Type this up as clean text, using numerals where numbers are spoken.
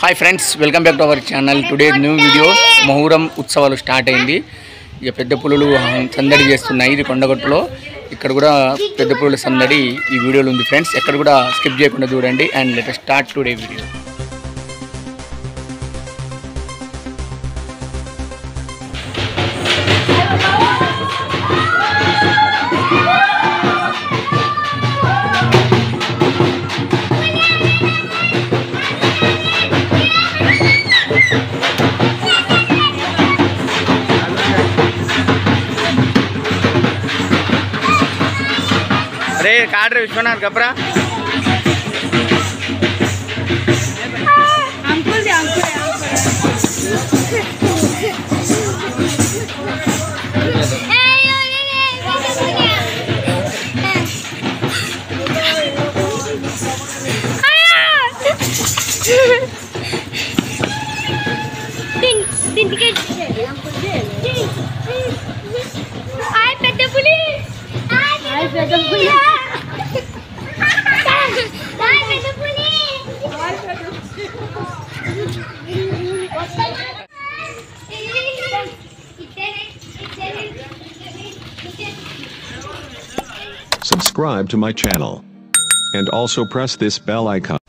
Hi friends, welcome back to our channel. Today new video. Muharram ఉత్సవాలు start అయింది. ఇక పెద్ద పులులు సందడి చేస్తున్నాయి. ఇది కొండగట్టులో. ఇక్కడ కూడా పెద్ద పులుల సందడి ఈ వీడియోలో ఉంది ఫ్రెండ్స్. ఎక్కడ కూడా స్కిప్ చేయకుండా చూడండి. And let us start today video. अरे काट रहे विश्वनाथ घबरा Subscribe to my channel and also press this bell icon.